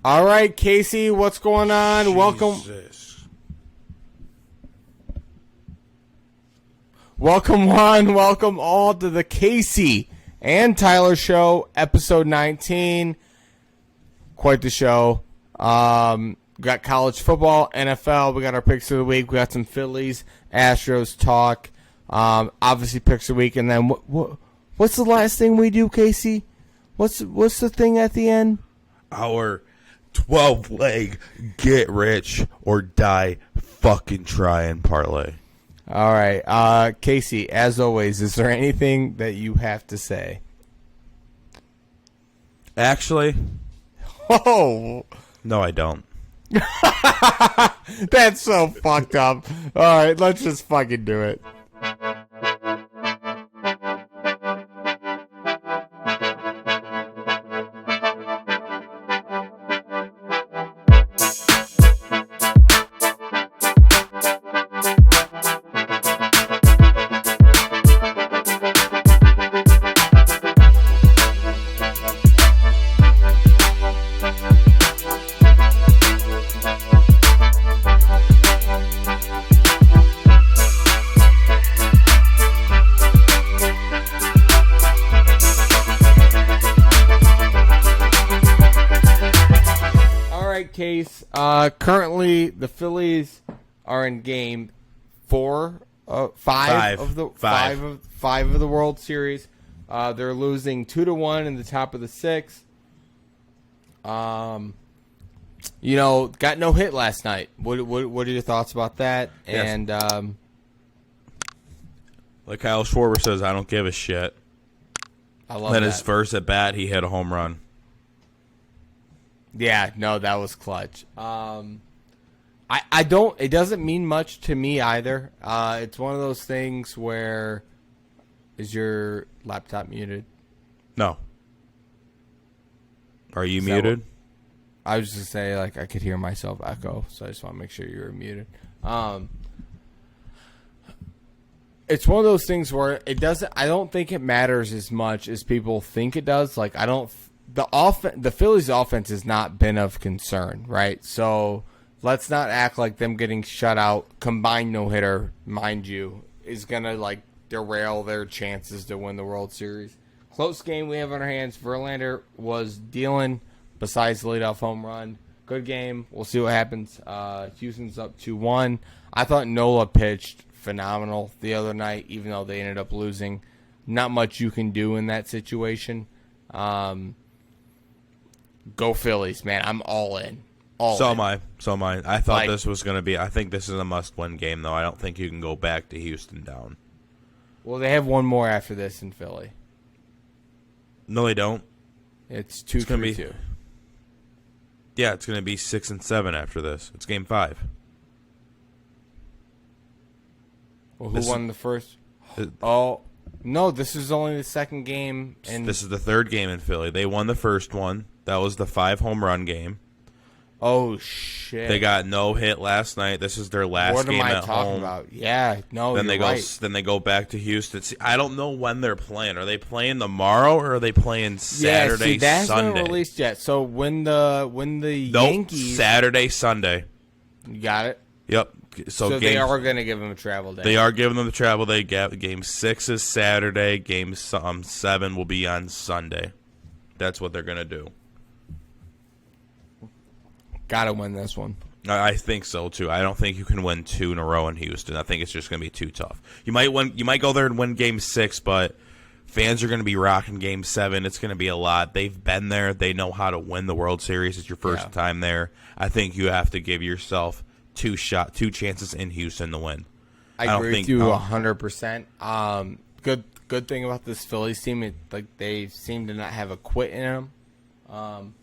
All right, Casey, what's going on? Jesus. Welcome all to the Casey and Tyler Show, episode 19. Quite the show. We got college football, NFL. We got our picks of the week. We got some Phillies, Astros talk. Obviously, picks of the week. And then what's the last thing we do, Casey? What's the thing at the end? Our 12-leg get rich or die fucking Tryin parlay. All right. Casey, as always, is there anything that you have to say? Actually, Oh, no, I don't. that's so fucked up. All right, let's just fucking do it. Case. Currently, the Phillies are in game five of the World Series. They're losing 2-1 in the top of the sixth. Got no hit last night. What are your thoughts about that? Yes. And like Kyle Schwarber says, I don't give a shit. I love Then that. his first at bat, he hit a home run. Yeah, no, that was clutch. I don't. It doesn't mean much to me either. It's one of those things where, is your laptop muted? No. Are you muted? I was just gonna say, like, I could hear myself echo, so I just want to make sure you were muted. It's one of those things where it doesn't. I don't think it matters as much as people think it does. Like, I don't. The Phillies' offense has not been of concern, right? So let's not act like them getting shut out, combined no-hitter, mind you, is going to, like, derail their chances to win the World Series. Close game we have on our hands. Verlander was dealing besides the leadoff home run. Good game. We'll see what happens. Houston's up 2-1. I thought Nola pitched phenomenal the other night, even though they ended up losing. Not much you can do in that situation. Go Phillies, man. I'm all in. So am I. I thought this was going to be... I think this is a must-win game, though. I don't think you can go back to Houston down. Well, they have one more after this in Philly. No, they don't. It's 2-3-2. Yeah, it's going to be 6 and 7 after this. It's game 5. Well, who won the first? No, this is only the second game. And this is the third game in Philly. They won the first one. That was the 5-home run game. Oh, shit. They got no hit last night. This is their last game at home. What am I talking about? Yeah, no, then you're right. Then they go back to Houston. See, I don't know when they're playing. Are they playing tomorrow or are they playing Saturday, yeah, that's Sunday? Not released yet. So when the Yankees... Saturday, Sunday. You got it? Yep. So they are going to give them a travel day. They are giving them the travel day. Game 6 is Saturday. Game 7 will be on Sunday. That's what they're going to do. Got to win this one. I think so too. I don't think you can win 2 in a row in Houston. I think it's just going to be too tough. You might win. You might go there and win Game 6, but fans are going to be rocking Game 7. It's going to be a lot. They've been there. They know how to win the World Series. It's your first time there. I think you have to give yourself two chances in Houston to win. I agree with you 100%. Good thing about this Phillies team, they seem to not have a quit in them.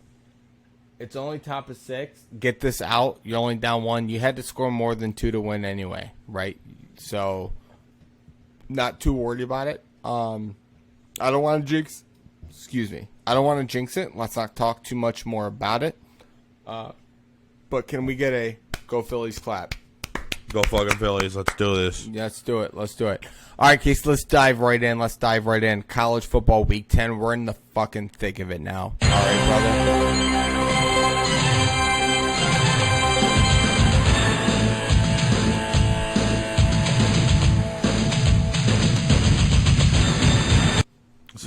It's only top of 6. Get this out. You're only down 1. You had to score more than 2 to win anyway, right? So, not too worried about it. I don't want to jinx. Excuse me. I don't want to jinx it. Let's not talk too much more about it. But can we get a go Phillies clap? Go fucking Phillies. Let's do this. Yeah, let's do it. Let's do it. All right, Casey, let's dive right in. College football week 10. We're in the fucking thick of it now. All right, brother.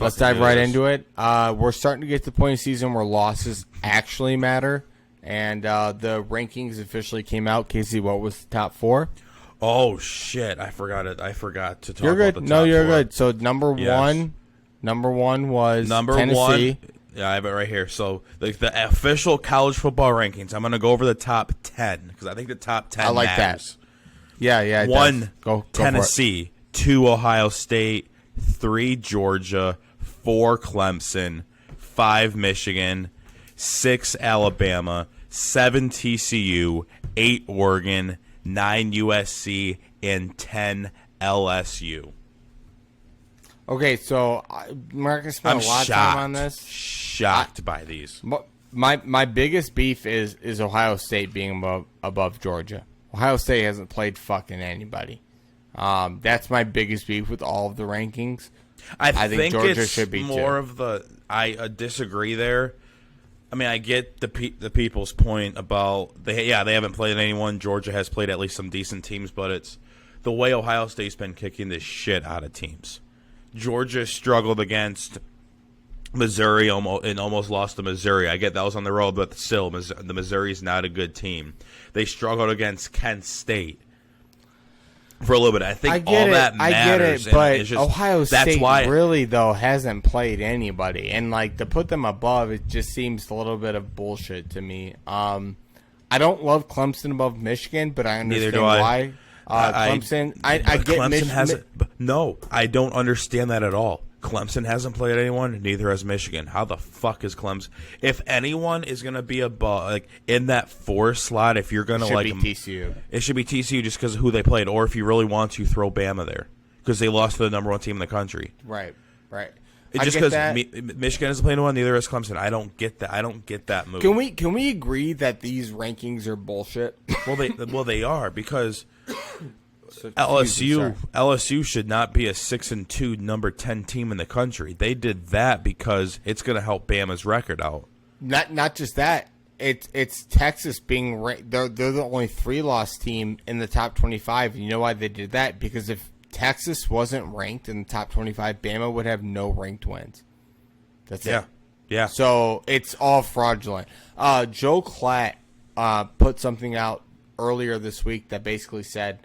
Let's dive right into it. We're starting to get to the point of the season where losses actually matter, and the rankings officially came out. Casey, what was the top 4? Oh shit! I forgot it. I forgot to talk. You're good. About the No, top you're 4. good. So number one was Tennessee. 1. Yeah, I have it right here. So the official college football rankings. I'm gonna go over the top 10 because I think the top 10. I like matters. that. Yeah. it 1 does. Go Tennessee, 2 Ohio State, 3 Georgia, 4 Clemson, 5 Michigan, 6 Alabama, 7 TCU, 8 Oregon, 9 USC, and 10 LSU. Okay, so I'm not gonna spend a lot of time on this. Shocked by these. My biggest beef is Ohio State being above Georgia. Ohio State hasn't played fucking anybody. That's my biggest beef with all of the rankings. I think Georgia it's should be more too. of the. I disagree there. I mean, I get the people's point about they haven't played anyone. Georgia has played at least some decent teams, but it's the way Ohio State's been kicking the shit out of teams. Georgia struggled against Missouri and almost lost to Missouri. I get that was on the road, but still, the Missouri's not a good team. They struggled against Kent State for a little bit. I think all that matters. But it's just, Ohio State that's why, really, though, hasn't played anybody. And, like, to put them above, it just seems a little bit of bullshit to me. I don't love Clemson above Michigan, but I understand why. Clemson, I get Clemson hasn't. No, I don't understand that at all. Clemson hasn't played anyone. Neither has Michigan. How the fuck is Clemson? If anyone is going to be in that 4 slot, if you're going to be TCU. It should be TCU just because of who they played, or if you really want to throw Bama there because they lost to the number 1 team in the country. Right. Just because Michigan hasn't played anyone, neither has Clemson. I don't get that. I don't get that move. Can we agree that these rankings are bullshit? Well, they are because. LSU should not be a 6-2 number 10 team in the country. They did that because it's going to help Bama's record out. Not just that. It's Texas being ranked. They're the only 3-loss team in the top 25. You know why they did that? Because if Texas wasn't ranked in the top 25, Bama would have no ranked wins. That's it. Yeah. So it's all fraudulent. Joe Klatt put something out earlier this week that basically said,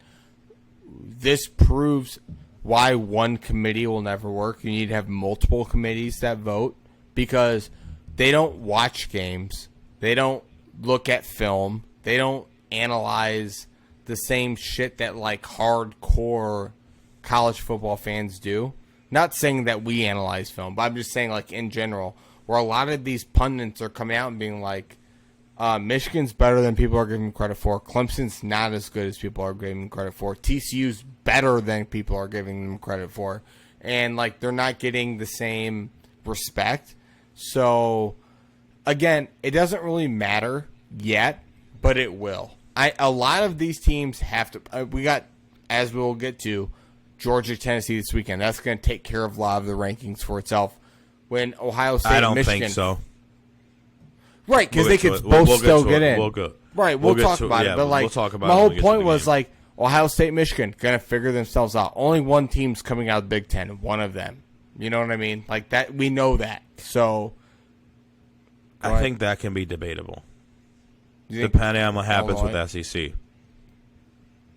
this proves why one committee will never work. You need to have multiple committees that vote because they don't watch games. They don't look at film. They don't analyze the same shit that like hardcore college football fans do. Not saying that we analyze film, but I'm just saying like in general, where a lot of these pundits are coming out and being like, Michigan's better than people are giving credit for. Clemson's not as good as people are giving credit for. TCU's better than people are giving them credit for. And, like, they're not getting the same respect. So, again, it doesn't really matter yet, but it will. A lot of these teams have to we got, as we'll get to, Georgia, Tennessee this weekend. That's going to take care of a lot of the rankings for itself. When Ohio State and Michigan... I don't think so. Right, because they could both still get in. We'll go. Right, we'll talk about it. But like, we'll talk about my whole point was like Ohio State, Michigan gonna figure themselves out. Only one team's coming out of the Big Ten. One of them. You know what I mean? Like that, we know that. So, I think that can be debatable, depending on what happens with SEC.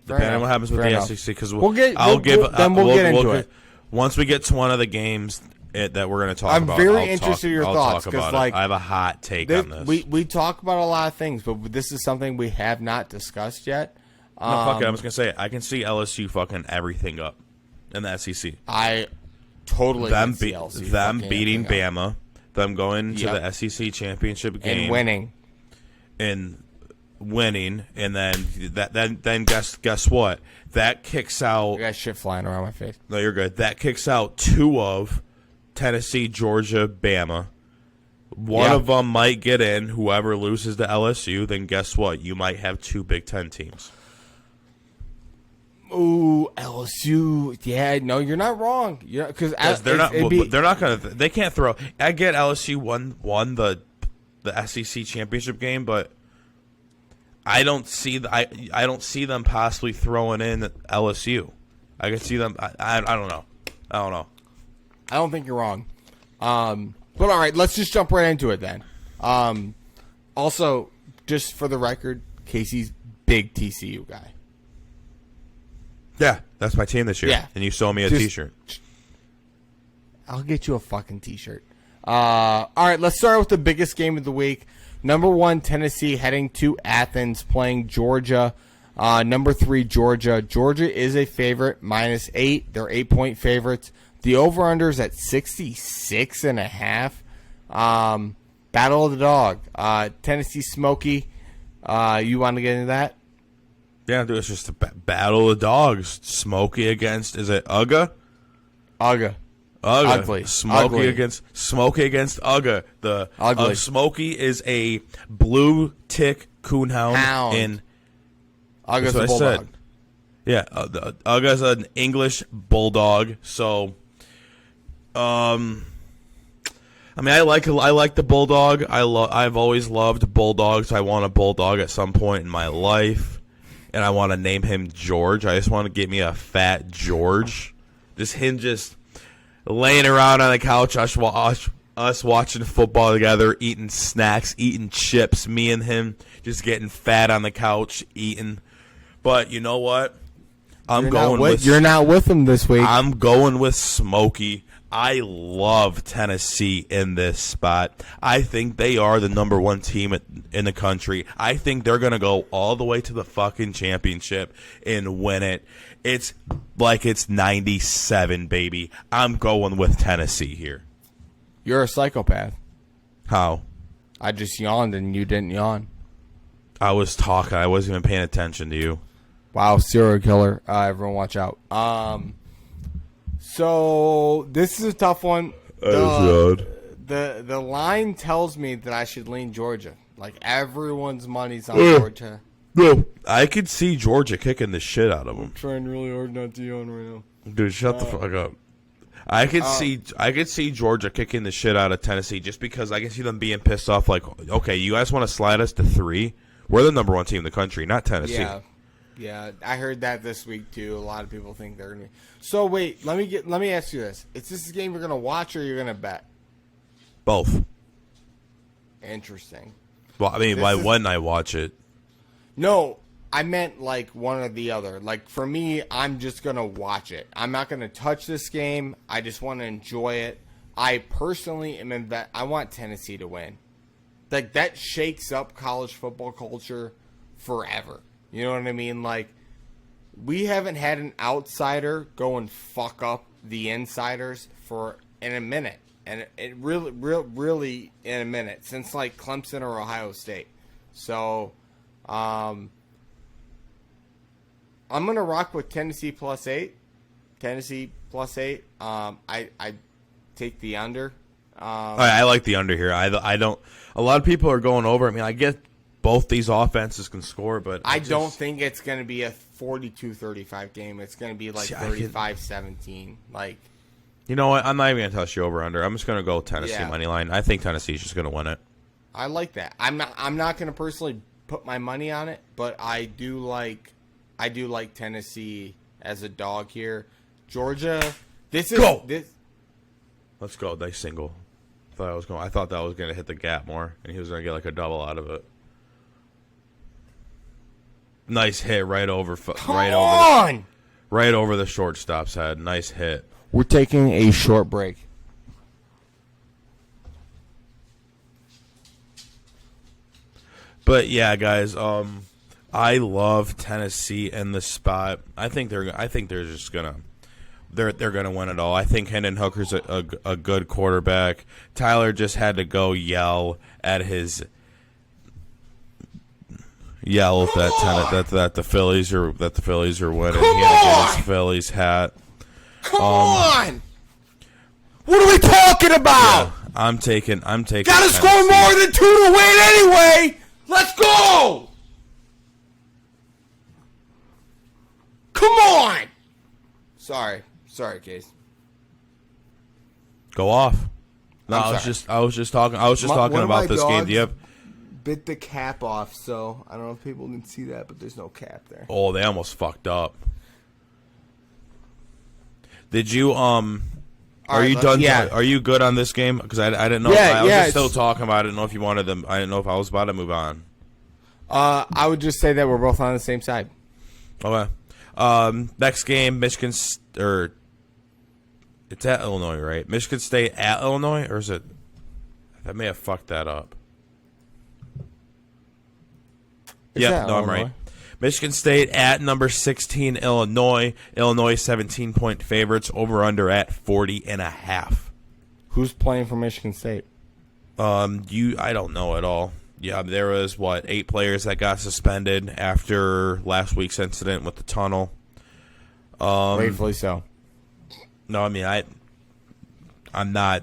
Depending on what happens with the SEC, because we'll get into it once we get to one of the games that we're going to talk about. I'm very interested in your thoughts because, like, I have a hot take on this. We talk about a lot of things, but this is something we have not discussed yet. No, fuck it. I was going to say I can see LSU fucking everything up in the SEC. I totally them beating Bama, them going to the SEC championship game and winning, and then guess what? That kicks out. I got shit flying around my face. No, you're good. That kicks out 2 of Tennessee, Georgia, Bama. One of them might get in. Whoever loses to LSU, then guess what? You might have 2 Big Ten teams. Ooh, LSU. Yeah, no, you're not wrong. Because they're not. They're not gonna. They can't throw. I get LSU won the SEC championship game, but I don't see I don't see them possibly throwing in LSU. I can see them. I don't know. I don't think you're wrong. But all right, let's just jump right into it then. Also, just for the record, Casey's big TCU guy. Yeah, that's my team this year. Yeah. And you sold me a T-shirt. I'll get you a fucking T-shirt. All right, let's start with the biggest game of the week. Number 1, Tennessee heading to Athens, playing Georgia. Number 3, Georgia. Georgia is a favorite, -8. They're 8-point favorites. The over-under is at 66.5. Battle of the dog. Tennessee Smoky. You want to get into that? Yeah, dude, it's just a battle of dogs. Smokey against, is it Uga? Uga. Ugly. Ugly. against Uga. The Ugly. Smokey is a blue tick coonhound. In Uga's a bulldog. Yeah, Uga's an English bulldog. So, I mean, I like the bulldog. I've always loved bulldogs. I want a bulldog at some point in my life, and I want to name him George. I just want to get me a fat George. Just him just laying around on the couch, us watching football together, eating snacks, eating chips. Me and him just getting fat on the couch, eating. But you know what? You're not with him this week. I'm going with Smokey. I love Tennessee in this spot. I think they are the number 1 team in the country. I think they're going to go all the way to the fucking championship and win it. It's like it's 97, baby. I'm going with Tennessee here. You're a psychopath. How? I just yawned and you didn't yawn. I was talking. I wasn't even paying attention to you. Wow, serial killer. Everyone watch out. So this is a tough one. The line tells me that I should lean Georgia. Like everyone's money's on Georgia. No, I could see Georgia kicking the shit out of them. I'm trying really hard not to yawn right now. Dude, shut the fuck up. I could see Georgia kicking the shit out of Tennessee just because I can see them being pissed off. Like, okay, you guys want to slide us to 3? We're the number 1 team in the country, not Tennessee. Yeah, I heard that this week too. A lot of people think they're gonna be. So wait, let me ask you this: is this a game you're gonna watch or you're gonna bet? Both. Interesting. Well, I mean, why wouldn't I watch it? No, I meant like one or the other. Like for me, I'm just gonna watch it. I'm not gonna touch this game. I just want to enjoy it. I personally am I want Tennessee to win. Like that shakes up college football culture forever. You know what I mean? Like, we haven't had an outsider go and fuck up the insiders in a minute. And it really in a minute. Since, like, Clemson or Ohio State. So, I'm going to rock with Tennessee +8. Tennessee +8. I take the under. I like the under here. I don't. A lot of people are going over. I mean, I get both these offenses can score, but I don't think it's going to be a 42-35 game. It's going to be like 35-17. Like, you know what? I'm not even going to touch the over/under. I'm just going to go Tennessee money line. I think Tennessee's just going to win it. I like that. I'm not going to personally put my money on it, but I do like Tennessee as a dog here. Georgia, this is go. This. Let's go. Nice single. I thought that was going to hit the gap more, and he was going to get like a double out of it. Nice hit right over the shortstop's head. Nice hit. We're taking a short break. But yeah, guys, I love Tennessee in this spot. I think they're just gonna they're gonna win it all. I think Hendon Hooker's a good quarterback. Tyler just had to go yell that the Phillies are winning. He had to get his Phillies hat. Come on! What are we talking about? Yeah, I'm taking. Gotta Tennessee. score more than 2 to win anyway. Let's go! Come on! Sorry, Case. Go off. No, I was just talking about this game. Do you have? Bit the cap off, so I don't know if people can see that, but there's no cap there. Oh, they almost fucked up. Did you All Are right, you done? Yeah. Are you good on this game? Because I didn't know. Yeah, I was yeah, just still talking about it. I didn't know if you wanted them. I didn't know if I was about to move on. I would just say that we're both on the same side. Okay. Next game, Michigan or it's at Illinois, right? Michigan State at Illinois, or is it? I may have fucked that up. Yep, no, I'm right. Michigan State at number 16, Illinois. Illinois 17-point favorites. Over under at 40.5. Who's playing for Michigan State? I don't know at all. Yeah, there was 8 players that got suspended after last week's incident with the tunnel. Rightfully so. No, I mean I'm not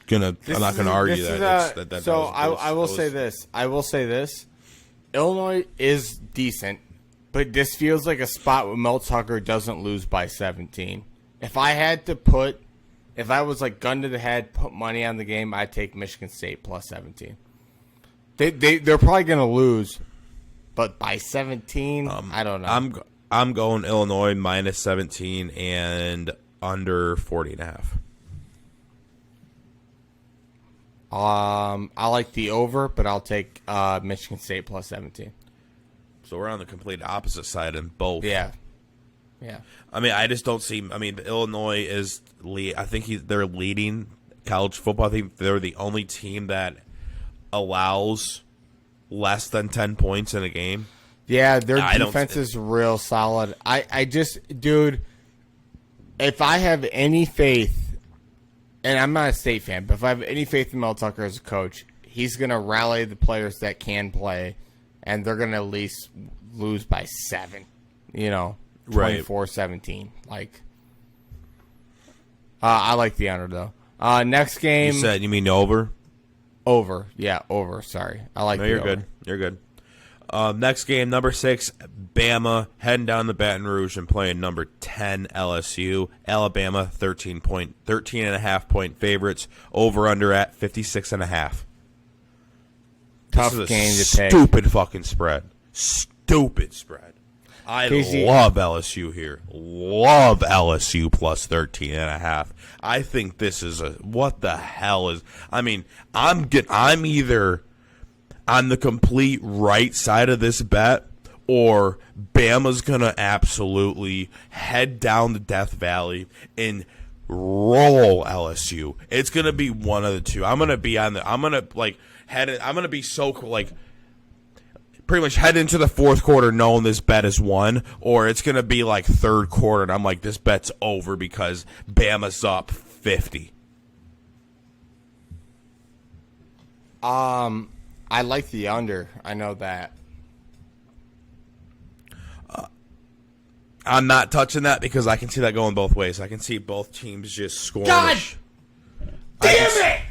gonna argue that. I will say this. Illinois is decent, but this feels like a spot where Mel Tucker doesn't lose by 17. If I was like gun to the head, put money on the game, I'd take Michigan State plus 17. They're probably going to lose, but by 17, I don't know. I'm going Illinois minus 17 and under 40.5. I like the over, but I'll take Michigan State plus 17. So we're on the complete opposite side in both. Yeah. I mean, I just don't see. I mean, Illinois is I think they're leading college football. I think they're the only team that allows less than 10 points in a game. Yeah, their defense is real solid. Dude, if I have any faith, and I'm not a State fan, but if I have any faith in Mel Tucker as a coach, he's going to rally the players that can play, and they're going to at least lose by 7. 24-17. Like, I like the under, though. Next game. You mean over? Over. Yeah, over. Sorry. I like the you're over. Good. You're good. Next game, number 6, Bama, heading down the Baton Rouge and playing number 10, LSU. Alabama, 13.5 point favorites. Over under at 56.5. Tough game to take. Stupid fucking spread. Stupid spread. Casey, love LSU here. Love LSU plus 13.5. I think this is what the hell is. I mean, I'm either on the complete right side of this bet, or Bama's going to absolutely head down the Death Valley and roll LSU. It's going to be one of the two. I'm going to be pretty much head into the fourth quarter knowing this bet is won, or it's going to be like third quarter and I'm like, this bet's over because Bama's up 50. I like the under. I know that. I'm not touching that because I can see that going both ways. I can see both teams just scoring. God damn it!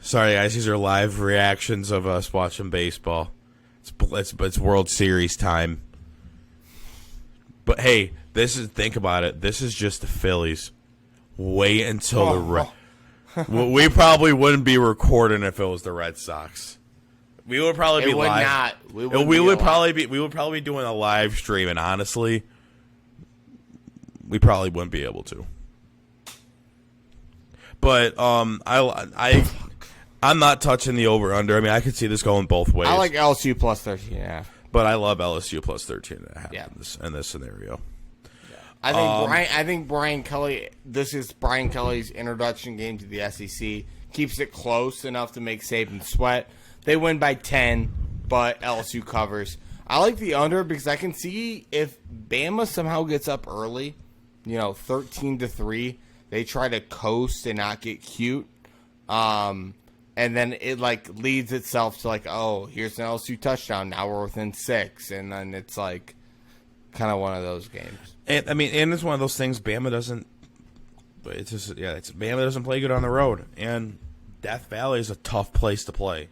Sorry, guys. These are live reactions of us watching baseball. It's World Series time. But hey, think about it. This is just the Phillies. Wait until we probably wouldn't be recording if it was the Red Sox. We would probably be live. We would probably be doing a live stream, and honestly, we probably wouldn't be able to. But I'm not touching the over under. I mean, I could see this going both ways. I like LSU plus 13.5. But I love LSU plus 13.5 yeah. in this scenario. I think Brian Kelly. This is Brian Kelly's introduction game to the SEC. Keeps it close enough to make Saban sweat. They win by 10, but LSU covers. I like the under because I can see if Bama somehow gets up early, 13-3, they try to coast and not get cute. And then it leads itself to here's an LSU touchdown. Now we're within 6, and then it's kind of one of those games. And it's one of those things. Bama doesn't. Bama doesn't play good on the road, and Death Valley is a tough place to play.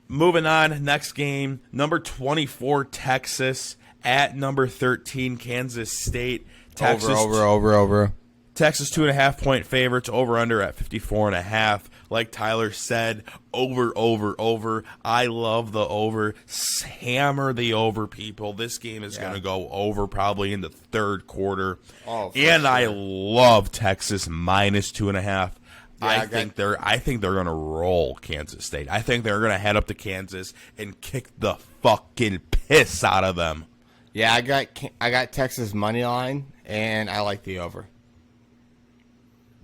Moving on, next game, number 24 Texas at number 13 Kansas State. Texas over. Texas 2.5 point favorites. Over under at 54.5. Like Tyler said, over. I love the over. Hammer the over, people. This game is going to go over probably in the third quarter. Oh, and sure. I love Texas minus 2.5. Yeah, I think they're going to roll Kansas State. I think they're going to head up to Kansas and kick the fucking piss out of them. Yeah, I got Texas money line, and I like the over.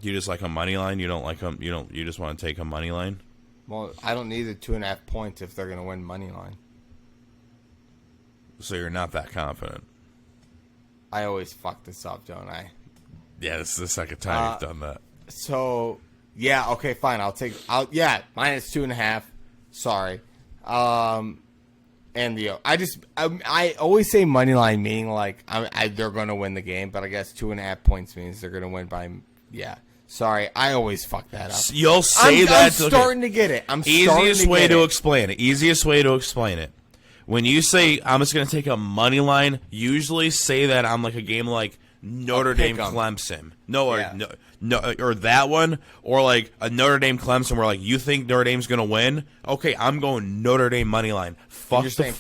You just like a money line? You don't like them? You just want to take a money line? Well, I don't need the 2.5 points if they're going to win money line. So you're not that confident? I always fuck this up, don't I? Yeah, this is the second time you've done that. So, yeah, okay, fine. minus 2.5. Sorry. And the I always say money line, meaning like they're going to win the game, but I guess 2.5 points means they're going to win by Sorry, I always fuck that up. You'll say that. I'm starting to get it. Easiest way to explain it. When you say I'm just going to take a money line, usually say that on like a game like Notre Dame Clemson. Or that one, or like a Notre Dame Clemson where like you think Notre Dame's going to win. Okay, I'm going Notre Dame money line. Fuck the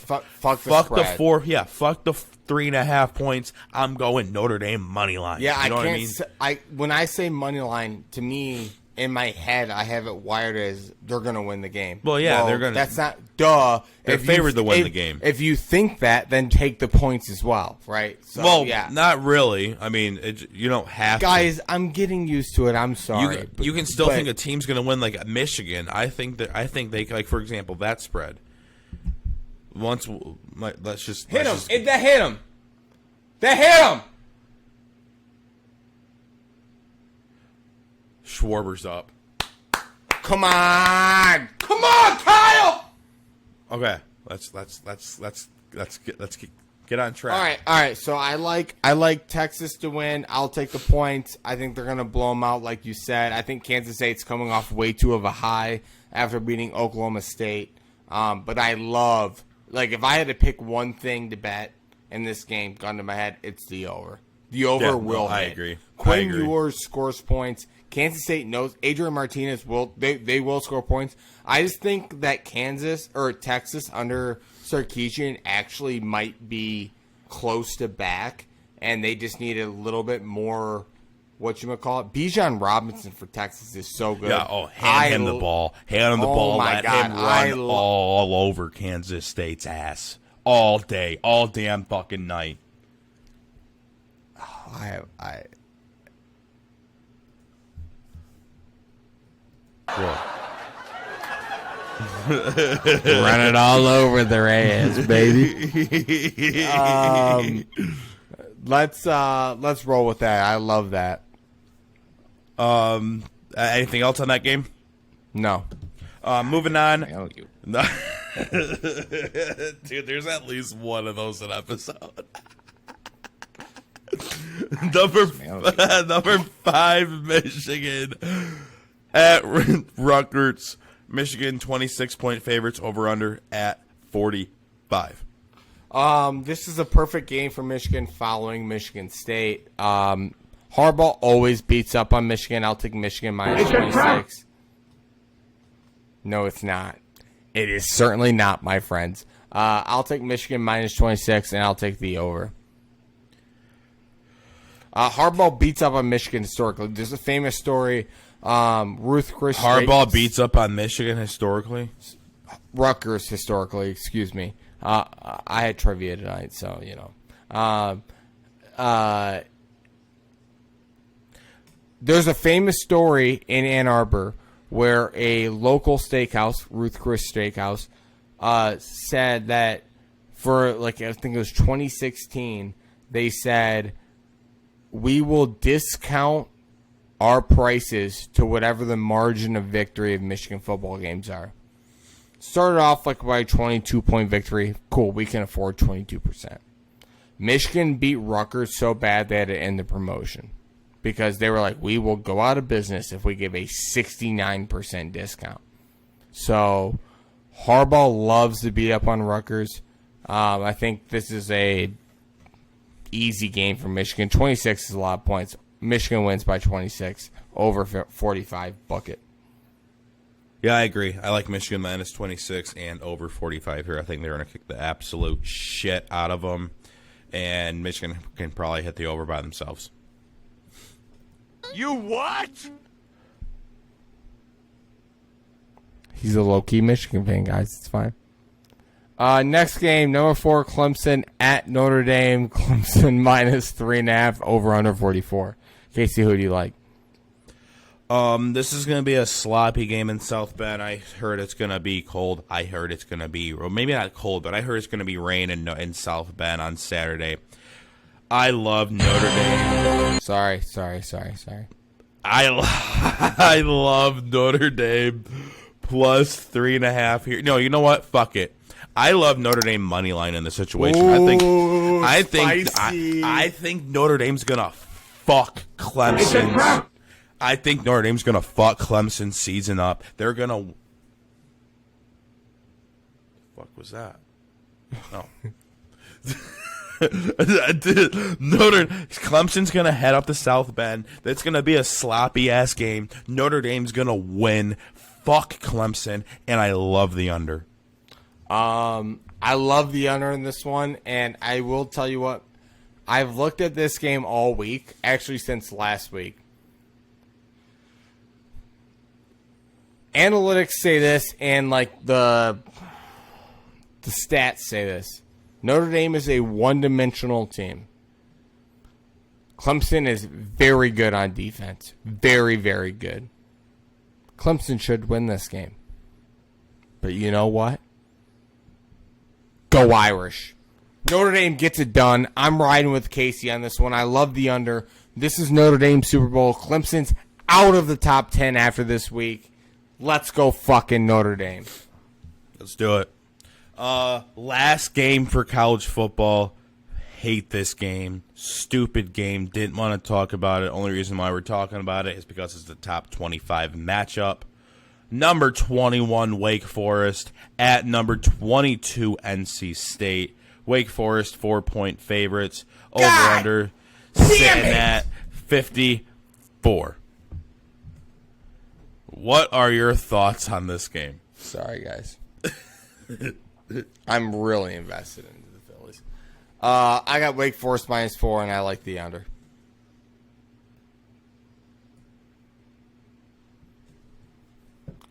3.5 points. I'm going Notre Dame money line. Yeah, you know I can't. what I mean? When I say money line, to me in my head, I have it wired as they're going to win the game. Well, yeah, they're going to. That's not duh. They're favored to win the game. If you think that, then take the points as well, right? So, not really. I mean, you don't have Guys, to. I'm getting used to it. I'm sorry. You can still think a team's going to win, like Michigan. I think they, like, for example, that spread. Let's just hit him. That hit him. That hit him. Schwarber's up. Come on, Kyle. Okay, let's get on track. All right. So I like Texas to win. I'll take the points. I think they're gonna blow them out, like you said. I think Kansas State's coming off way too of a high after beating Oklahoma State. But I love, like, if I had to pick one thing to bet in this game, gun to my head, it's the over. The over will hit. I agree. Quinn Ewers scores points. Kansas State knows Adrian Martinez they will score points. I just think that Kansas or Texas under Sarkisian actually might be close to back, and they just need a little bit more. Bijan Robinson for Texas is so good. Yeah. Hand him the ball. Hand him the ball. Let him run all over Kansas State's ass all day, all damn fucking night. Run it all over their ass, baby. Let's roll with that. I love that. Anything else on that game? No. Moving on. Hell you. Dude, there's at least one of those an episode. Number 5, Michigan at Rutgers. Michigan 26-point favorites, over under at 45. This is a perfect game for Michigan following Michigan State. Harbaugh always beats up on Michigan. I'll take Michigan minus 26. No, it's not. It is certainly not, my friends. I'll take Michigan minus 26, and I'll take the over. Harbaugh beats up on Michigan historically. There's a famous story. Ruth Chris Harbaugh beats up on Michigan historically? Rutgers historically, excuse me. I had trivia tonight, so, you know. There's a famous story in Ann Arbor where a local steakhouse, Ruth Chris Steakhouse, said that for, like, I think it was 2016, they said, we will discount our prices to whatever the margin of victory of Michigan football games are. Started off like by a 22-point victory. Cool, we can afford 22%. Michigan beat Rutgers so bad they had to end the promotion because they were like, we will go out of business if we give a 69% discount. So Harbaugh loves to beat up on Rutgers. I think this is a easy game for Michigan. 26 is a lot of points. Michigan wins by 26 over 45 bucket. Yeah, I agree. I like Michigan minus 26 and over 45 here. I think they're going to kick the absolute shit out of them, and Michigan can probably hit the over by themselves. You what? He's a low-key Michigan fan, guys. It's fine. Next game, number 4, Clemson at Notre Dame. Clemson minus 3.5, over under 44. Casey, who do you like? This is going to be a sloppy game in South Bend. I heard it's going to be cold. I heard it's going to be, or maybe not cold, but I heard it's going to be rain in South Bend on Saturday. I love Notre Dame. Sorry. I love Notre Dame plus 3.5 here. No, you know what? Fuck it. I love Notre Dame money line in this situation. Ooh, I think Notre Dame's gonna fuck Clemson. I think Notre Dame's gonna fuck Clemson's season up. They're gonna. Fuck was that? No. Clemson's gonna head up to South Bend. That's gonna be a sloppy ass game. Notre Dame's gonna win. Fuck Clemson, and I love the under. I love the under in this one, and I will tell you what, I've looked at this game all week, actually since last week. Analytics say this, and like the stats say this. Notre Dame is a one-dimensional team. Clemson is very good on defense. Very, very good. Clemson should win this game. But you know what? Go Irish. Notre Dame gets it done. I'm riding with Casey on this one. I love the under. This is Notre Dame Super Bowl. Clemson's out of the top 10 after this week. Let's go fucking Notre Dame. Let's do it. Last game for college football. Hate this game. Stupid game. Didn't want to talk about it. Only reason why we're talking about it is because it's the top 25 matchup. Number 21, Wake Forest, at number 22, NC State. Wake Forest, 4-point favorites. Over-under, sitting at 54. What are your thoughts on this game? Sorry, guys. I'm really invested into the Phillies. I got Wake Forest minus 4, and I like the under.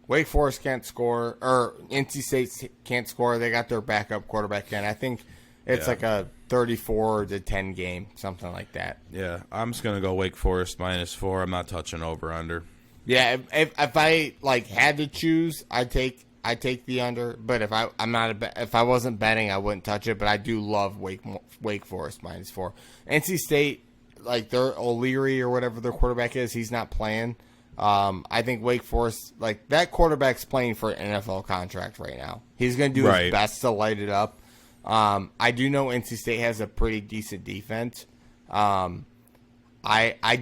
Wake Forest can't score, or NC State can't score. They got their backup quarterback in. I think it's like a 34-10 game, something like that. Yeah, I'm just gonna go Wake Forest minus 4. I'm not touching over under. Yeah, if I like had to choose, I take the under. But if if I wasn't betting, I wouldn't touch it. But I do love Wake Forest minus 4. NC State, like their O'Leary or whatever their quarterback is, he's not playing. I think Wake Forest, like that quarterback's playing for an NFL contract right now. He's going to do his best to light it up. I do know NC State has a pretty decent defense. I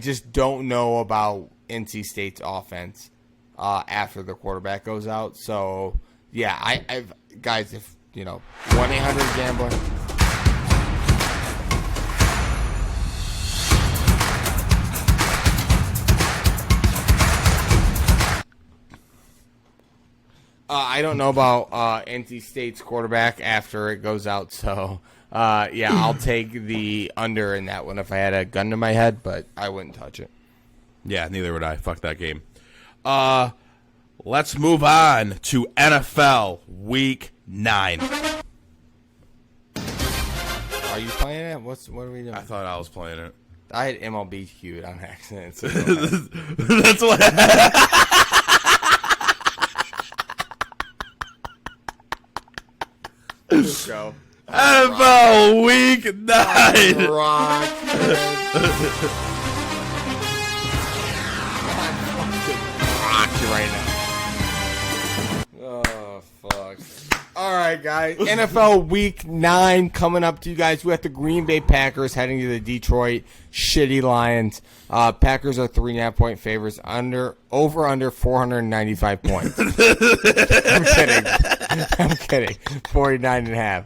just don't know about NC State's offense after the quarterback goes out. So yeah, guys, if you know 1-800-GAMBLER. I don't know about NC State's quarterback after it goes out, so yeah, I'll take the under in that one if I had a gun to my head, but I wouldn't touch it. Yeah, neither would I. Fuck that game. Let's move on to NFL Week 9. Are you playing it? What are we doing? I thought I was playing it. I had MLB queued on accident. So That's what. Let's go. NFL Week 9. Rock. Right now. Oh, fuck. All right, guys. NFL Week 9 coming up to you guys. We have the Green Bay Packers heading to the Detroit Shitty Lions. Packers are 3.5-point favorites. Over under 495 points. I'm kidding. 49.5.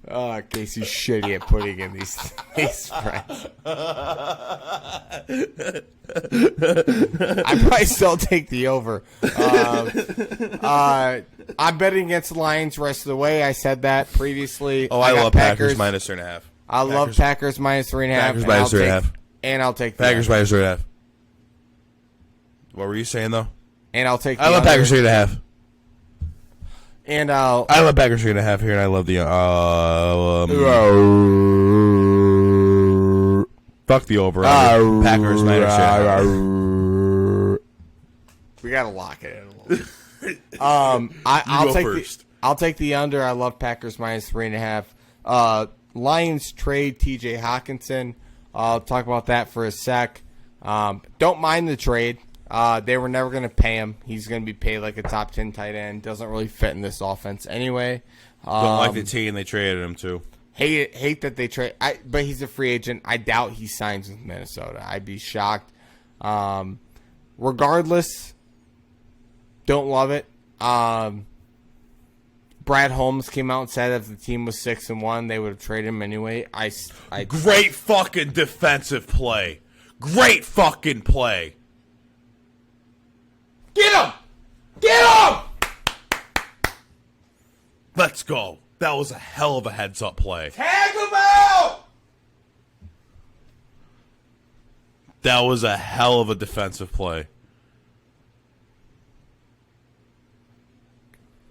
Casey's shitty at putting in these spreads. I probably still take the over. I'm betting against the Lions the rest of the way. I said that previously. Oh, I love Packers minus 3.5. I love Packers minus 3.5. Packers minus 3.5. And I'll take the Packers minus 3.5. What were you saying, though? And I'll take the I love Packers 3.5. And I love Packers 3.5 here, and I love the fuck the over. Packers minus 3.5. We gotta lock it in a little bit. I'll take the under. I love Packers minus 3.5. Lions trade T.J. Hawkinson. I'll talk about that for a sec. Don't mind the trade. They were never going to pay him. He's going to be paid like a top 10 tight end. Doesn't really fit in this offense anyway. Don't like the team they traded him to. Hate that they trade. But he's a free agent. I doubt he signs with Minnesota. I'd be shocked. Regardless, don't love it. Brad Holmes came out and said if the team was 6-1, they would have traded him anyway. Great fucking defensive play. Great fucking play. Get him! Get him! Let's go. That was a hell of a heads-up play. Tag him out! That was a hell of a defensive play.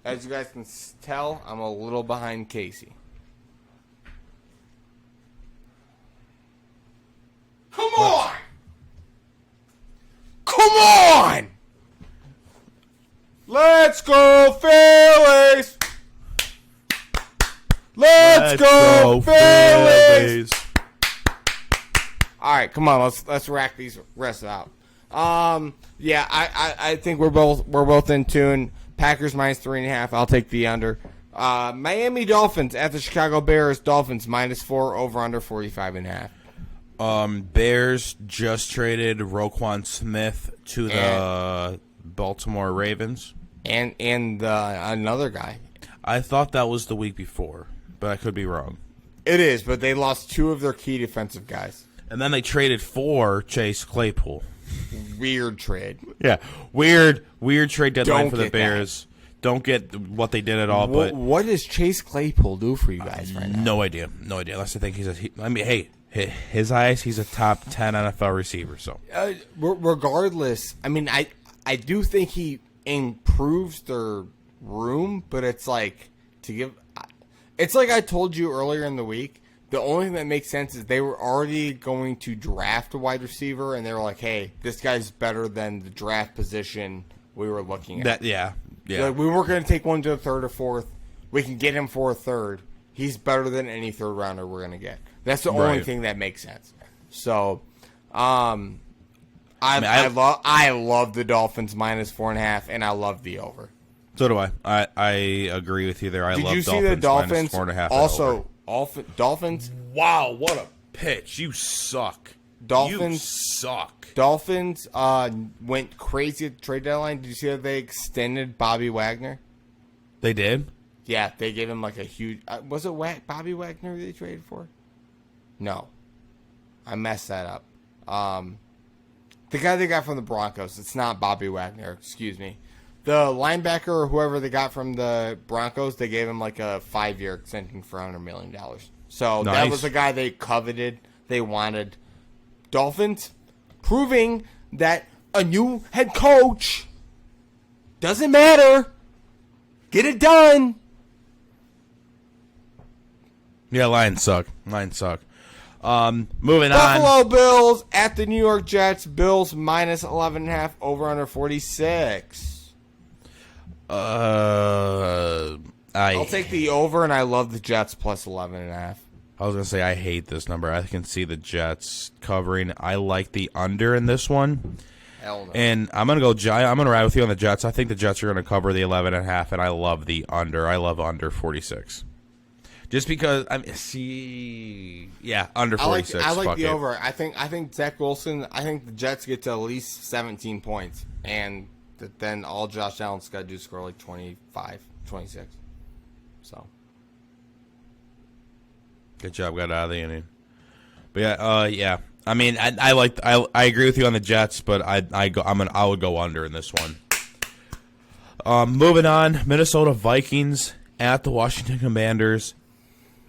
As you guys can tell, I'm a little behind Casey. Come on! Come on! Let's go, Phillies! Let's go, Phillies! All right, come on, let's rack these rest out. Yeah, I think we're both in tune. Packers minus 3.5. I'll take the under. Miami Dolphins at the Chicago Bears. Dolphins minus 4 over under 45.5. Bears just traded Roquan Smith to the Baltimore Ravens. And another guy. I thought that was the week before, but I could be wrong. It is, but they lost 2 of their key defensive guys. And then they traded for Chase Claypool. Weird trade. Yeah, weird trade deadline for the Bears. That. Don't get what they did at all. But what does Chase Claypool do for you guys right now? No idea. Unless I think his eyes, he's a top 10 NFL receiver. So regardless, I mean, I do think he improves their room, but it's like it's like I told you earlier in the week. The only thing that makes sense is they were already going to draft a wide receiver, and they were like, "Hey, this guy's better than the draft position we were looking at." Yeah. Like, we weren't going to take one to the 3rd or 4th. We can get him for a 3rd. He's better than any 3rd rounder we're going to get. That's the only thing that makes sense. So, I love the Dolphins minus 4.5, and I love the over. So do I. I agree with you there. Did you see the Dolphins minus 4.5 also? Dolphins. Wow, what a pitch! You suck. Dolphins You suck. Dolphins went crazy at the trade deadline. Did you see that they extended Bobby Wagner? They did? Yeah, they gave him like a huge. Was it Bobby Wagner they traded for? No, I messed that up. The guy they got from the Broncos. It's not Bobby Wagner. Excuse me. The linebacker or whoever they got from the Broncos, they gave him like a 5-year extension for $100 million. So nice. That was the guy they coveted. They wanted. Dolphins proving that a new head coach doesn't matter. Get it done. Yeah, Lions suck. Moving Buffalo Bills at the New York Jets. Bills minus 11.5 over under 46. I'll take the over, and I love the Jets plus 11.5. I was going to say, I hate this number. I can see the Jets covering. I like the under in this one. Hell no. And I'm going to go. I'm going to ride with you on the Jets. I think the Jets are going to cover the 11.5, and I love the under. I love under 46. Just because under 46. I like the it. over. I think Zach Wilson. I think the Jets get to at least 17 points, and then all Josh Allen's got to do is score like 25, 26. So Good job, got out of the inning. But yeah. I mean, I agree with you on the Jets, but I would go under in this one. Moving on, Minnesota Vikings at the Washington Commanders.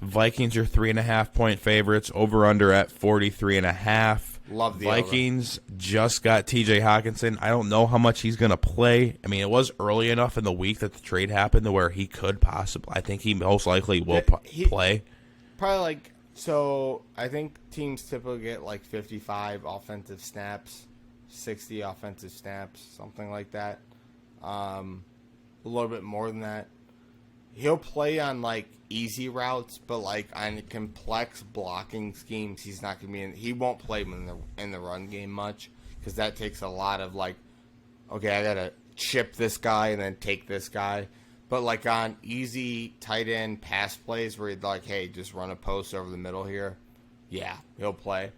Vikings are 3.5-point favorites. Over under at 43.5. Love the Vikings just got T.J. Hawkinson. I don't know how much he's going to play. I mean, it was early enough in the week that the trade happened to where he could possibly. I think he most likely will play. Probably so I think teams typically get 55 offensive snaps, 60 offensive snaps, something like that. A little bit more than that. He'll play on easy routes, but on complex blocking schemes, he's not gonna be in. He won't play in the run game much because that takes a lot of okay, I gotta chip this guy and then take this guy. But on easy tight end pass plays where you're hey, just run a post over the middle here, yeah, he'll play.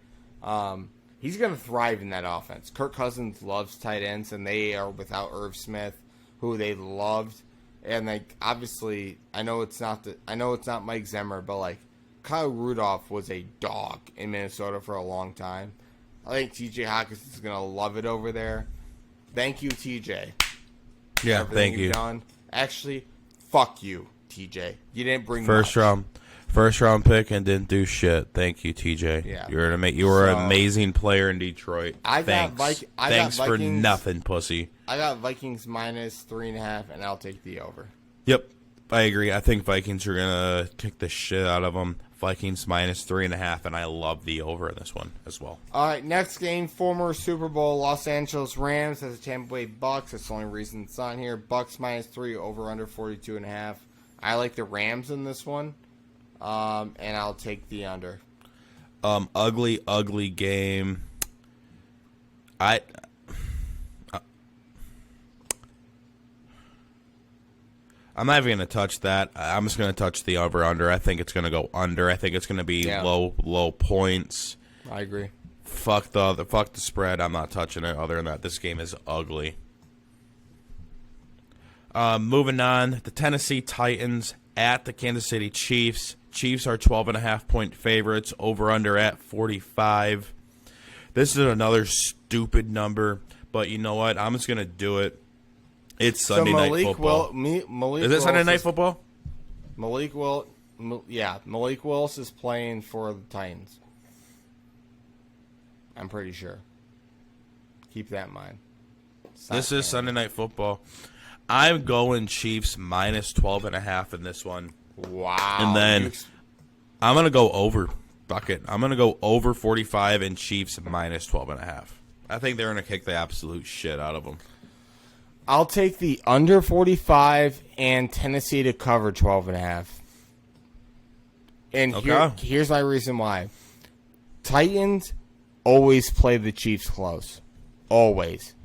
He's gonna thrive in that offense. Kirk Cousins loves tight ends, and they are without Irv Smith, who they loved. And obviously, I know it's not Mike Zimmer, but Kyle Rudolph was a dog in Minnesota for a long time. I think T.J. Hawkins is gonna love it over there. Thank you, T.J. Yeah, Everything thank you. Done. Actually, fuck you, T.J. You didn't bring First round pick and didn't do shit. Thank you, TJ. Yeah. You were an amazing player in Detroit. Thanks for Vikings, nothing, pussy. I got Vikings minus 3.5, and I'll take the over. Yep, I agree. I think Vikings are gonna kick the shit out of them. Vikings minus 3.5, and I love the over in this one as well. All right, next game, former Super Bowl Los Angeles Rams as the Tampa Bay Bucks. That's the only reason it's on here. Bucks minus 3, over under 42.5. I like the Rams in this one, and I'll take the under. Ugly game. I'm not even going to touch that. I'm just going to touch the over-under. I think it's going to go under. I think it's going to be low points. I agree. Fuck the spread. I'm not touching it. Other than that, this game is ugly. Moving on, the Tennessee Titans at the Kansas City Chiefs. Chiefs are 12.5-point favorites. Over-under at 45. This is another stupid number, but you know what? I'm just going to do it. It's Sunday Night Football. Is it Sunday Night Football? Malik Willis is playing for the Titans. I'm pretty sure. Keep that in mind. This is Sunday Night Football. I'm going Chiefs minus 12.5 in this one. Wow. And then I'm going to go over. Fuck it. I'm going to go over 45 and Chiefs minus 12.5. I think they're going to kick the absolute shit out of them. I'll take the under 45 and Tennessee to cover 12.5. And here's my reason why. Titans always play the Chiefs close. Always.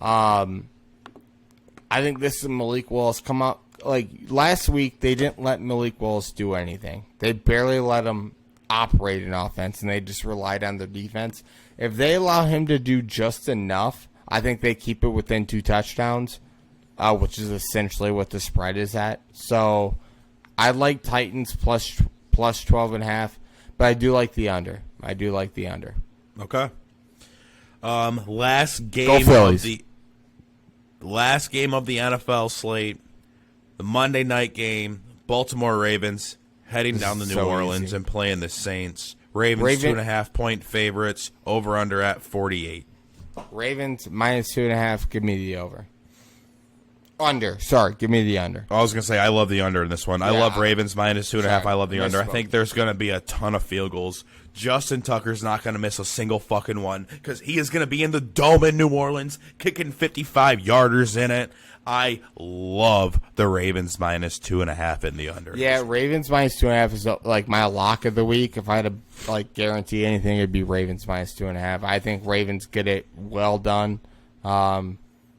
I think this is Malik Willis come up. Last week, they didn't let Malik Willis do anything. They barely let him operate in offense, and they just relied on their defense. If they allow him to do just enough, I think they keep it within 2 touchdowns, which is essentially what the spread is at. So I like Titans plus 12.5, but I do like the under. Okay. Last game of the NFL slate, the Monday night game, Baltimore Ravens heading down to New Orleans and playing the Saints. Ravens 2.5-point favorites, over under at 48. Ravens minus 2.5. Give me the over. Under. Sorry, give me the under. I was going to say, I love the under in this one. I love Ravens minus 2.5. I love the under. I think there's going to be a ton of field goals. Justin Tucker's not going to miss a single fucking one because he is going to be in the Dome in New Orleans, kicking 55-yarders in it. I love the Ravens minus 2.5 in the under. Yeah, Ravens minus 2.5 is my lock of the week. If I had to guarantee anything, it'd be Ravens minus 2.5. I think Ravens get it well done.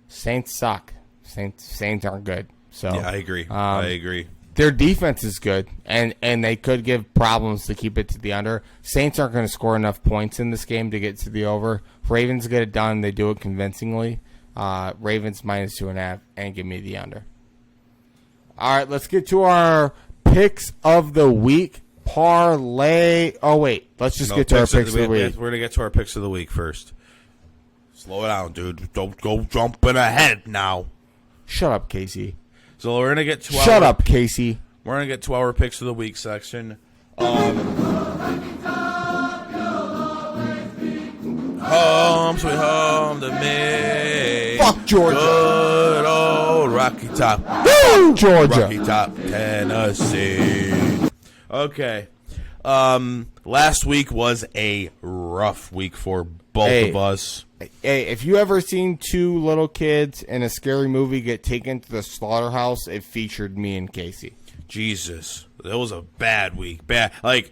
Saints suck. Saints aren't good. So yeah, I agree. I agree. Their defense is good, and they could give problems to keep it to the under. Saints aren't going to score enough points in this game to get to the over. Ravens get it done. They do it convincingly. Ravens minus 2.5, and give me the under. All right, let's get to our picks of the week. parlay. Oh, wait. Let's just get to our picks of the week. We're going to get to our picks of the week first. Slow it down, dude. Don't go jumping ahead now. Shut up, Casey. So we're going to get to Shut up, Casey. We're going to get to our picks of the week section. Home, sweet home to me. Fuck Georgia. Good old Rocky Top. Woo, Georgia. Rocky Top, Tennessee. Okay. Last week was a rough week for both of us. Hey, if you ever seen two little kids in a scary movie get taken to the slaughterhouse, it featured me and Casey. Jesus, that was a bad week. Bad, like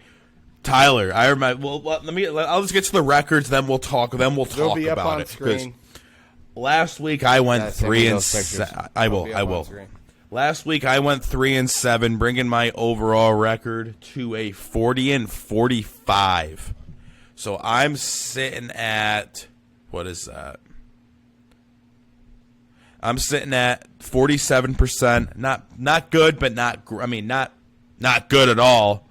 Tyler. I remember. Well, I'll just get to the records, then we'll talk. It'll be up about on it. Screen. Last week I went 3-7. I will. Last week I went 3-7, bringing my overall record to a 40-45. So I'm sitting at, what is that? I'm sitting at 47%. Not good, but not good at all.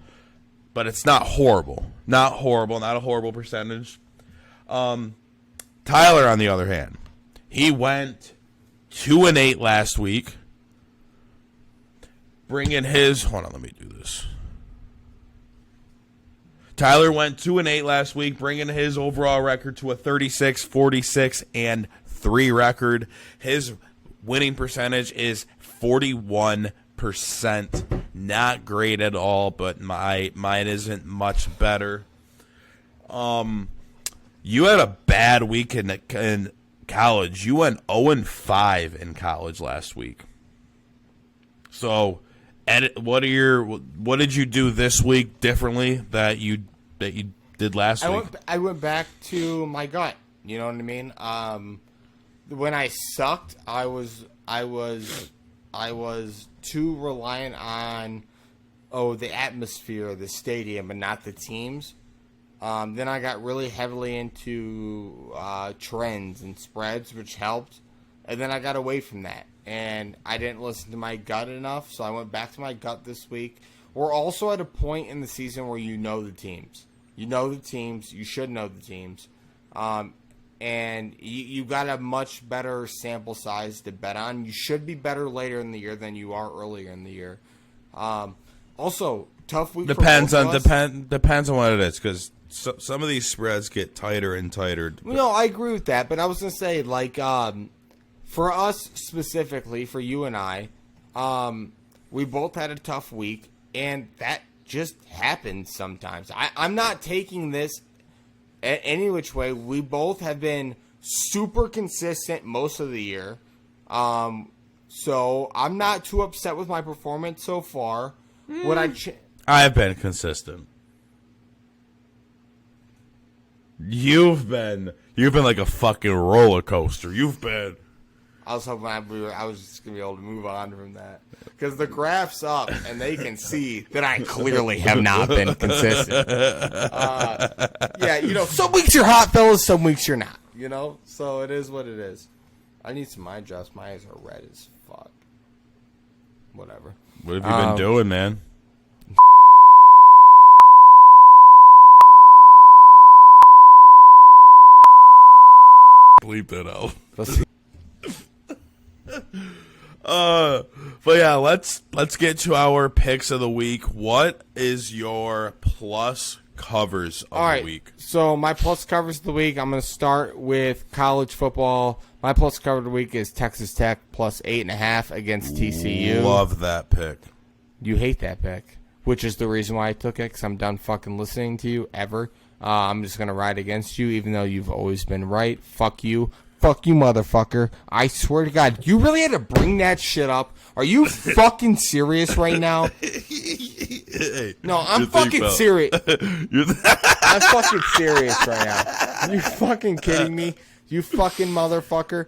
But it's not horrible. Not horrible. Not a horrible percentage. Tyler, on the other hand, he went 2-8 last week, bringing his. Hold on, let me do this. Tyler went 2-8 last week, bringing his overall record to a 36-46-3 record. His winning percentage is 41%. Not great at all, but mine isn't much better. You had a bad week in college. You went 0-5 in college last week. So, what did you do this week differently that you did last week? I went back to my gut. You know what I mean? When I sucked, I was too reliant on the atmosphere of the stadium and not the teams. Then I got really heavily into trends and spreads, which helped. And then I got away from that. And I didn't listen to my gut enough, so I went back to my gut this week. We're also at a point in the season where you know the teams. You know the teams. You should know the teams. And you got a much better sample size to bet on. You should be better later in the year than you are earlier in the year. Also, tough week. Depends on what it is, because some of these spreads get tighter and tighter. No, I agree with that, but I was gonna say, like, for us specifically, for you and I, we both had a tough week, and that just happens sometimes. I'm not taking this any which way. We both have been super consistent most of the year. So I'm not too upset with my performance so far. I have been consistent. You've been like a fucking roller coaster. You've been. I was hoping I was just going to be able to move on from that. Because the graph's up, and they can see that I clearly have not been consistent. Yeah, some weeks you're hot, fellas, some weeks you're not. So it is what it is. I need some eye drops. My eyes are red as fuck. Whatever. What have you been doing, man? Bleep that out. But yeah, let's get to our picks of the week. What is your plus covers of the week? So my plus covers of the week, I'm going to start with college football. My plus cover of the week is Texas Tech plus 8.5 against TCU. Love that pick. You hate that pick, which is the reason why I took it, because I'm done fucking listening to you ever. I'm just going to ride against you, even though you've always been right. Fuck you. Fuck you, motherfucker. I swear to God, you really had to bring that shit up? Are you fucking serious right now? No, I'm fucking serious. I'm fucking serious right now. Are you fucking kidding me? You fucking motherfucker.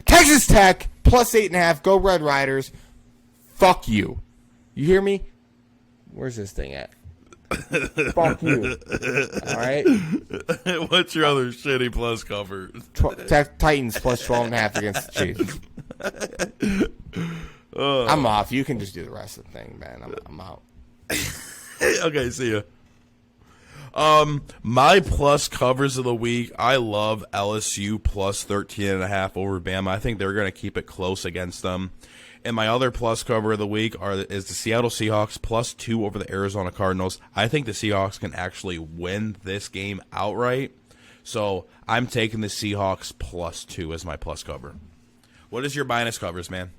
Texas Tech, plus 8.5. Go Red Riders. Fuck you. You hear me? Where's this thing at? Fuck you. Alright? What's your other shitty plus cover? Titans plus 12.5 against the Chiefs. I'm off. You can just do the rest of the thing, man. I'm out. Okay, see ya. My plus covers of the week. I love LSU plus 13.5 over Bama. I think they're going to keep it close against them. And my other plus cover of the week is the Seattle Seahawks plus 2 over the Arizona Cardinals. I think the Seahawks can actually win this game outright. So I'm taking the Seahawks plus 2 as my plus cover. What is your minus covers, man?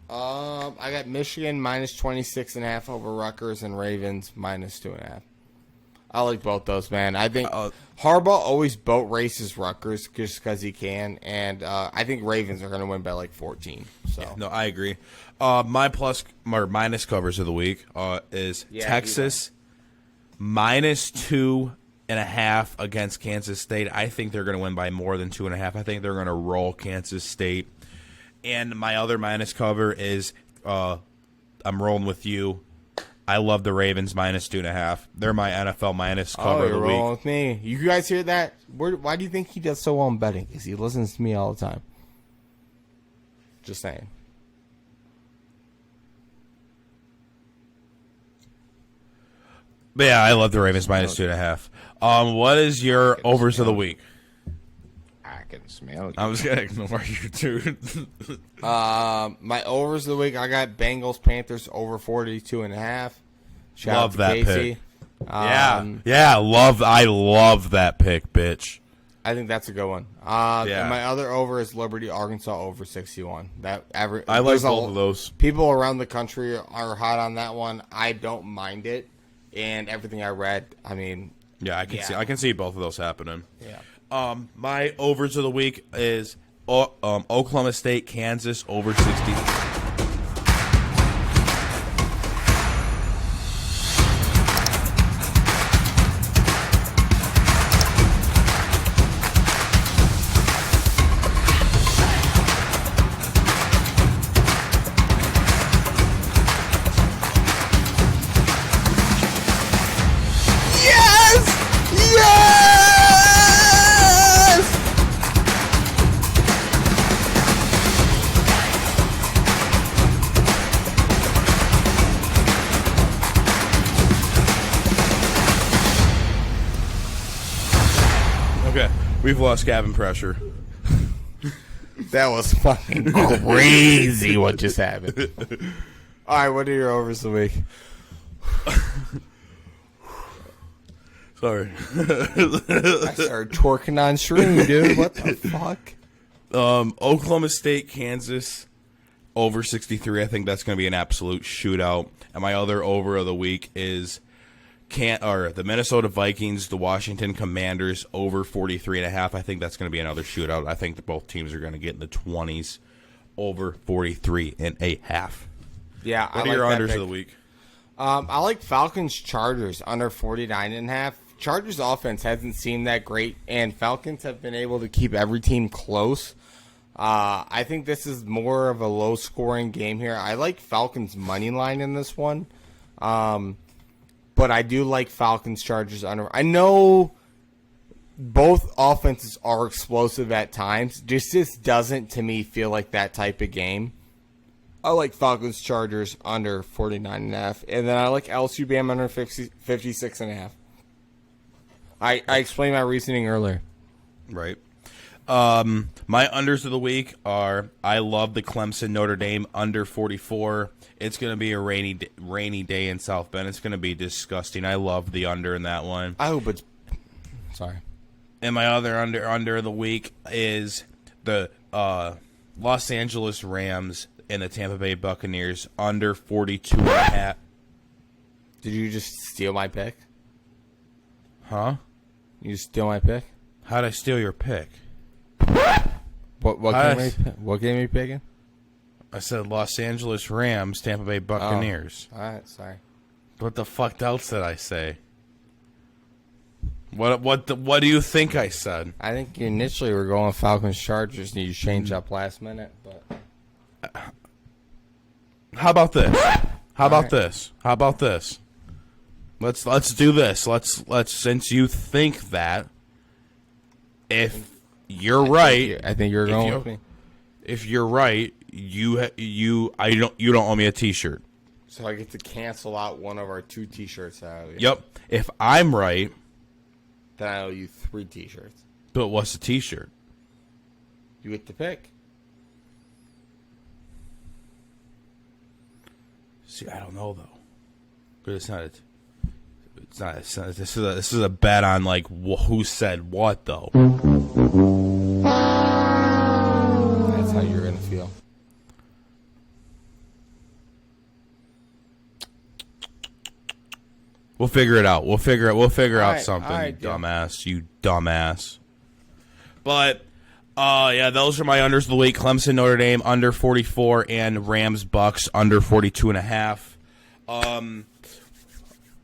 I got Michigan minus 26.5 over Rutgers and Ravens minus 2.5. I like both those, man. I think Harbaugh always boat races Rutgers just because he can, and I think Ravens are going to win by like 14. So yeah, no, I agree. My plus or minus covers of the week is Texas minus 2.5 against Kansas State. I think they're going to win by more than 2.5. I think they're going to roll Kansas State. And my other minus cover is I'm rolling with you. I love the Ravens minus 2.5. They're my NFL minus cover of the week. Rolling with me. You guys hear that? Why do you think he does so well in betting? Because he listens to me all the time. Just saying. But yeah, I love the Ravens minus 2.5. What is your overs of the week? I can smell it. I was going to ignore you, dude. My overs of the week, I got Bengals Panthers over 42.5. Shout love out to that Casey. pick. I love that pick, bitch. I think that's a good one. And my other over is Liberty Arkansas over 61. I like both of those. People around the country are hot on that one. I don't mind it, and everything I read, I mean, I can see both of those happening. Yeah. My overs of the week is Oklahoma State, Kansas over 60. We've lost Gavin Pressure. That was fucking crazy what just happened. All right, what are your overs of the week? Sorry. I started twerking on stream, dude. What the fuck? Oklahoma State, Kansas over 63. I think that's going to be an absolute shootout. And my other over of the week is the Minnesota Vikings, the Washington Commanders over 43.5. I think that's going to be another shootout. I think that both teams are going to get in the 20s over 43.5. Yeah, what are your unders of the week? I like Falcons Chargers under 49.5. Chargers offense hasn't seemed that great, and Falcons have been able to keep every team close. I think this is more of a low-scoring game here. I like Falcons' money line in this one. But I do like Falcons Chargers under. I know both offenses are explosive at times. This doesn't, to me, feel like that type of game. I like Falcons Chargers under 49.5. And then I like LSU Bama under 56.5. I explained my reasoning earlier. Right. My unders of the week are I love the Clemson Notre Dame under 44. It's going to be a rainy day in South Bend. It's going to be disgusting. I love the under in that one. I hope it's... Sorry. And my other under of the week is the Los Angeles Rams and the Tampa Bay Buccaneers under 42.5. Did you just steal my pick? Huh? You just steal my pick? How'd I steal your pick? What game are you picking? I said Los Angeles Rams, Tampa Bay Buccaneers. Oh, all right, sorry. What the fuck else did I say? What do you think I said? I think you initially were going Falcons Chargers and you changed up last minute, but how about this? How about this? Let's do this. Let's since you think that if you're right, I think you're going with me. If you're right, you don't owe me a T-shirt. So I get to cancel out one of our 2 T-shirts that I owe you. Yep. If I'm right, then I owe you 3 T-shirts. but what's the T-shirt? You get to pick. See, I don't know though. Because it's not. It's not. This is a bet on like who said what though. That's how you're gonna feel. We'll figure it out. We'll figure out right, something. all right, you dumbass. You dumbass. But yeah, those are my unders of the week. Clemson, Notre Dame under 44, and Rams, Bucks under 42.5.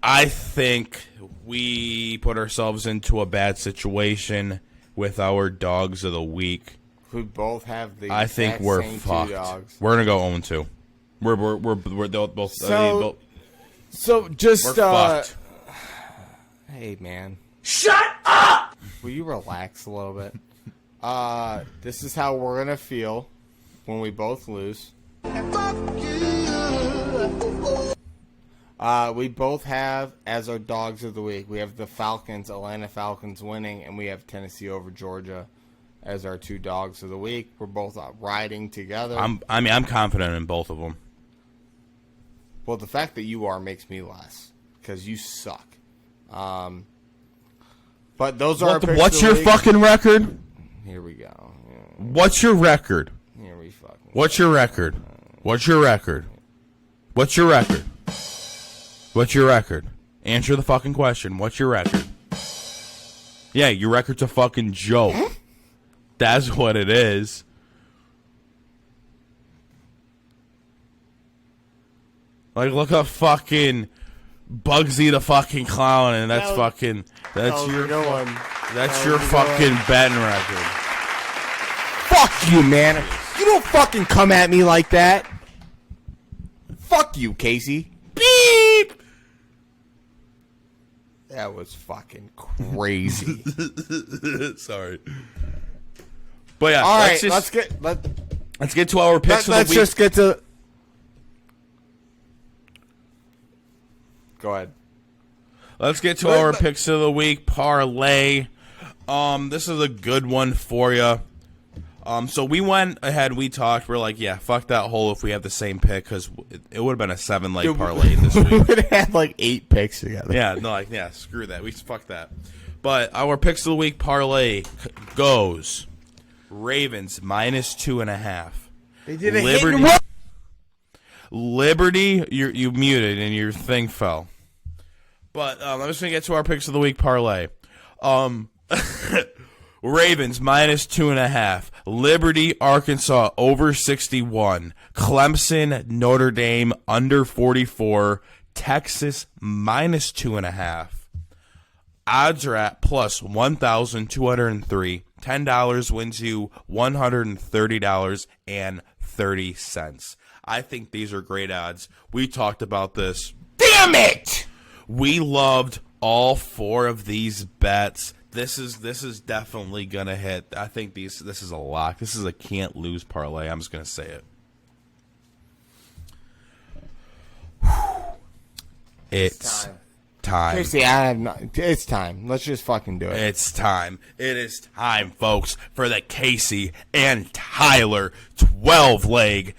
I think we put ourselves into a bad situation with our dogs of the week. We both have the. I think we're same fucked. 2 dogs. We're gonna go 0-2. We're both. So just we're fucked. Hey man, Shut up! will you relax a little bit? This is how we're gonna feel when we both lose. We both have as our dogs of the week. We have the Falcons, Atlanta Falcons winning, and we have Tennessee over Georgia as our 2 dogs of the week. We're both riding together. I'm confident in both of them. Well, the fact that you are makes me less because you suck. But those are our picks What's of the your week. fucking record? Here we go. What's your record? Here we fucking. What's your record? What's your record? What's your record? What's your record? Answer the fucking question. What's your record? Yeah, your record's a fucking joke. That's what it is. Like, look up fucking Bugsy the fucking clown, and that's fucking. That's your. That's your fucking betting record. Fuck you, man. You don't fucking come at me like that. Fuck you, Casey. Beep. That was fucking crazy. Sorry. But yeah, All right, let's get to our picks of the week. Let's just get to. Go ahead. Let's get to our picks of the week parlay. This is a good one for you. So we went ahead, we talked. We're like, yeah, fuck that hole if we have the same pick because it would have been a 7-leg parlay this week. We would have had like 8 picks together. Yeah, no, like yeah, screw that. Fuck that. But our picks of the week parlay goes Ravens -2.5. They did a Liberty. hit and run. Liberty, you muted and your thing fell. But I'm just gonna get to our picks of the week parlay. Ravens -2.5. Liberty, Arkansas over 61. Clemson, Notre Dame under 44. Texas -2.5. Odds are at plus 1,203. $10 wins you $130.30. I think these are great odds. We talked about this. Damn it! We loved all 4 of these bets. This is definitely gonna hit. I think this is a lock. This is a can't lose parlay. I'm just gonna say it. It's time. Seriously, it's time. Let's just fucking do it. It's time. It is time, folks, for the Casey and Tyler 12-leg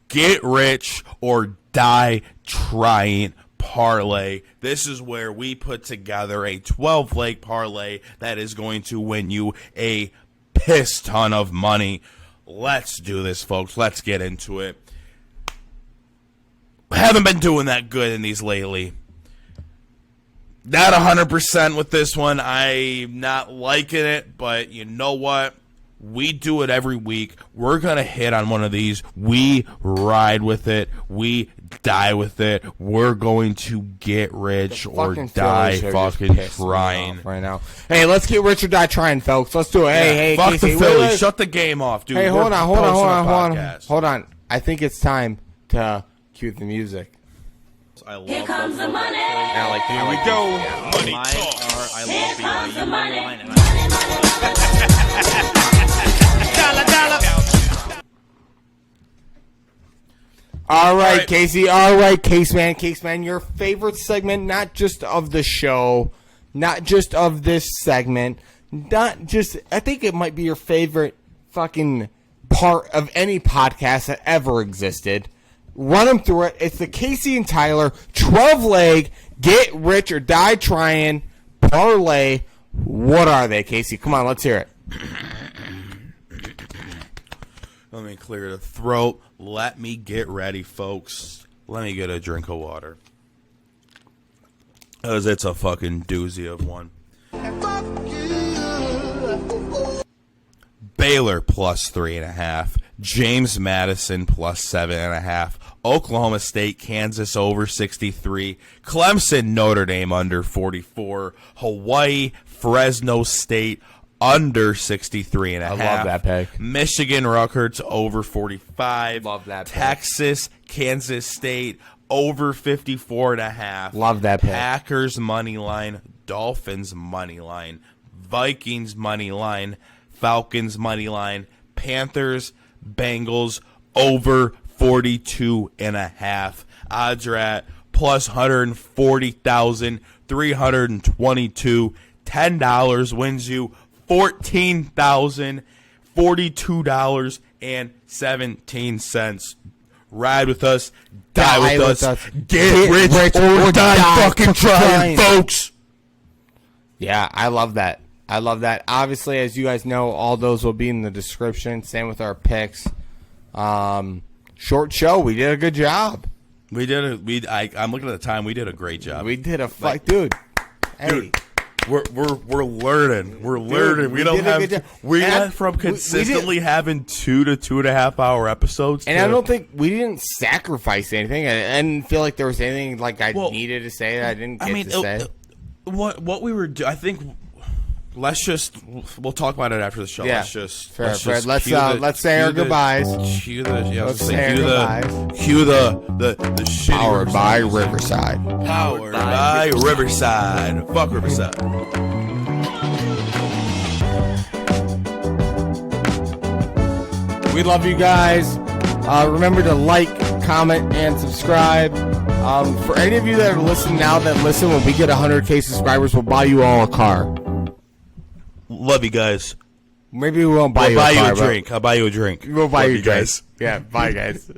get rich or die trying parlay. This is where we put together a 12-leg parlay that is going to win you a piss ton of money. Let's do this, folks. Let's get into it. Haven't been doing that good in these lately. Not 100% with this one. I'm not liking it, but you know what? We do it every week. We're going to hit on one of these. We ride with it. We die with it. We're going to get rich or die fucking trying right now. Hey, let's get rich or die trying, folks. Let's do it. Hey, fuck Casey, the Phillies. Shut the game off, dude. Hey, hold on. I think it's time to cue the music. I love Here comes the money. Here we go. Money Mine talk. are I Here love comes the BYU money. line, and Dollar, dollar. All right, Casey. All right, Case Man, your favorite segment, not just of the show, not just of this segment, not just, I think it might be your favorite fucking part of any podcast that ever existed. Run them through it. It's the Casey and Tyler 12-leg get rich or die trying parlay. What are they, Casey? Come on, let's hear it. Let me clear the throat. Let me get ready, folks. Let me get a drink of water. Because it's a fucking doozy of one. Baylor plus 3.5. James Madison plus 7.5. Oklahoma State, Kansas over 63. Clemson, Notre Dame under 44. Hawaii, Fresno State under 63.5. I love that pick. Michigan, Rutgers over 45. Love that pick. Texas, Kansas State over 54.5. Love that pick. Packers money line, Dolphins money line, Vikings money line, Falcons money line, Panthers, Bengals over 42.5. Odds are at plus 140,322. $10 wins you $14,042.17. Ride with us, die with us. Get rich or die fucking trying, folks. Yeah, I love that. Obviously, as you guys know, all those will be in the description. Same with our picks. Short show. We did a good job. I'm looking at the time. We did a great job. We did a fight, dude. Hey. Dude, we're learning. We're learning. We went from consistently having 2 to 2.5 hour episodes. And I don't think we didn't sacrifice anything. I didn't feel like there was anything like I needed to say that I didn't get to say. What we were doing, I think. We'll talk about it after the show. Yeah, Let's say our goodbyes. Cue the shitty Powered by Riverside. Powered by Riverside. Fuck Riverside. We love you guys. Remember to like, comment, and subscribe. For any of you that are listening now that listen, when we get 100K subscribers, we'll buy you all a car. Love you guys. Maybe we won't buy you a car. I'll buy you a drink. We'll buy you a drink. guys. Yeah, bye guys.